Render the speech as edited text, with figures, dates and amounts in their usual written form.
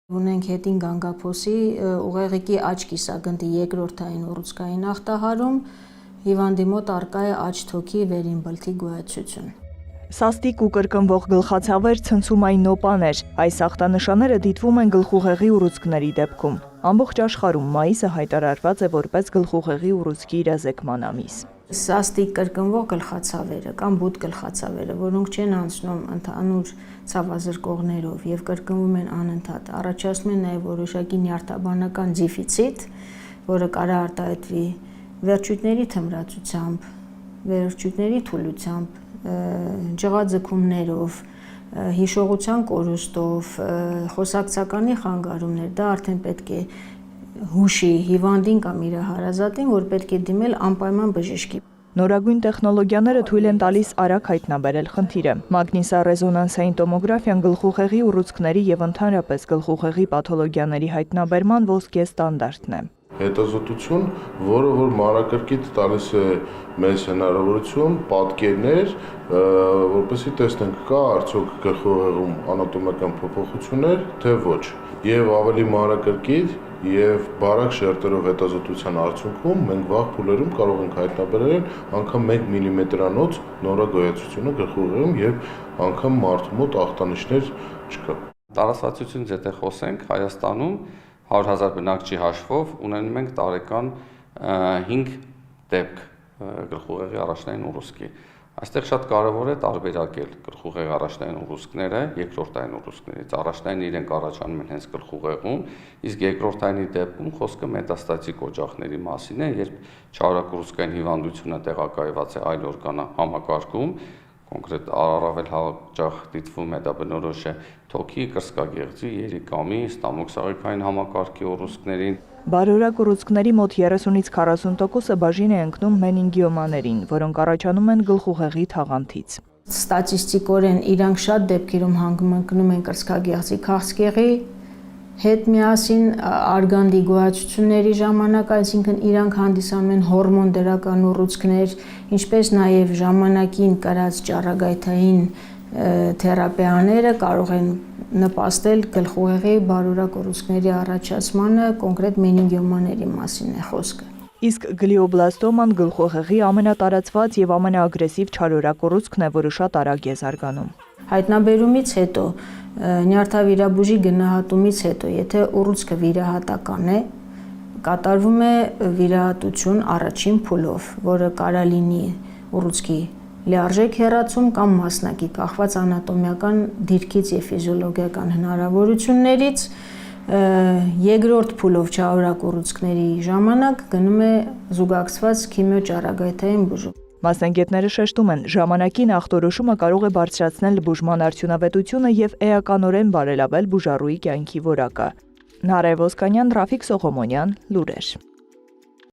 Ունենք հետին գանգափոսի ուղեղիկի աջ կիսագնդի երկրորդային ուռուցքային ախտահարում, հիվանդի մոտ առկա է աջ թոքի վերին բլթի գոյացություն։ Սաստիկ ու կրկնվող գլխացավեր ցնցումային նոպաներ, այս ախտանշանները դիտվում են գլխուղեղի ուռուցքների դեպքում։ Ամբողջ աշխարհում մայիսը հայտարարված է որպես գլխուղեղի ուռուցքի իրազեկման ամիս։ Սաստիկ կրկնվող գլխացավերը կամ բութ գլխացավերը, որոնք չեն անցնում ընդհանուր ցավազրկողներով եւ կրկնվում են անընդհատ, առաջացնում են նաեւ որոշակի նյարդաբանական դեֆիցիտ, որը կարող արտահայտվի վերջույթների թմրացությամբ, վերջույթների թուլությամբ, ջղաձգումներով, հիշողության կորուստով, խոսակցականի խանգարումներ, դա արդեն պետք է հուշի հիվանդին կամ իր հարազատին, որ պետք է դիմել անպայման բժշկի։ Նորագույն տեխնոլոգիաները թույլ են տալիս արագ հայտնաբերել խնդիրը։ Մագնիսառեզոնանսային տոմոգրաֆիան գլխուղեղի ուռուցքների եւ ընդհանրապես գլխուղեղի պաթոլոգիաների հայտնաբերման ոսկե ստանդարտն է։ Հետազոտություն, որը որ մանրակրկիտ տալիս է մեզ հնարավորություն, պատկերներ, որպեսզի տեսնենք կա արդյոք գլխուղեղում անատոմիական փոփոխություններ, թե ոչ։ Եվ ավելի մանրակրկիտ եւ բարակ շերտերով հետազոտության արդյունքում մենք վաղ փուլերում կարող ենք հայտնաբերել անգամ 1 մմ-անոց նորագոյացությունը գլխուղեղում եւ անգամ մարդու մոտ ախտանիշներ չկա։ Տարածվածությունից եթե խոսենք, Հայաստանում 100,000 բնակչի հաշվով ունենում ենք տարեկան 5 դեպք գլխուղեղի առաջնային ուռուցքի։ Այստեղ շատ կարևոր է տարբերակել գլխուղեղի առաջնային ուռուցքները երկրորդային ուռուցքներից։ Առաջնային իրենք առաջանում են հենց գլխուղեղում, իսկ երկրորդայինի դեպքում խոսքը մետաստատիկ օջախների մասին է, երբ չարագ ուռուցքային հիվանդությունը տեղակայված է այլ օրգանահամակարգում, կոնկրետ առավել հաճախ դիտվում է դա բնորոշ է թոքի, կրծքագեղձի, երիկամի, ստամոքսաղիքային համակարգի ուռուցքներին։ Բարորակ ուռուցքների մոտ 30-ից 40%-ը բաժին է ընկնում մենինգիոմաներին, որոնք առաջանում են գլխուղեղի թաղանթից։ Ստատիստիկորեն իրանք շատ դեպքերում հանգում են կրծքագեղձի քաղցկեղի հետ միասին արգանդի գոյացությունների ժամանակ, այսինքն իրանք հանդիսանում են հորմոն դրական ուռուցքներ, ինչպես նաև ժամանակին կրած ճառագայթային թերապիաները կարող են նպաստել գլխուղեղի բարորակ ուռուցքների առաջացմանը, կոնկրետ մենինգիոմաների մասին է խոսքը։ Իսկ գլիոբլաստոման գլխուղեղի ամենատարածված եւ ամենաագրեսիվ չարորակ ուռուցքն է, որը շատ արագ է զարգանում։ Հայտնաբերումից հետո, նյարդավիրաբուժի գնահատումից հետո, եթե ուռուցքը վիրահատական է, կատարվում է վիրահատություն առաջին փուլով, որը կարող լինի ուռուցքի լիարժեք հեռացում կամ մասնակի, կախված անատոմիական դիրքից եւ ֆիզիոլոգիական հնարավորություններից, երկրորդ փուլով չարորակ ուռուցքների ժամանակ գնում է զուգակցված քիմիոճառագայթային բուժում։ Մասնագետները շեշտում են, ժամանակին ախտորոշումը կարող է բարձրացնել բուժման արդյունավետությունը եւ էականորեն բարելավել բուժառուի կյանքի որակը։ Նարէ Ոսկանյան, Ռաֆիկ Սողոմոնյան, լուրեր։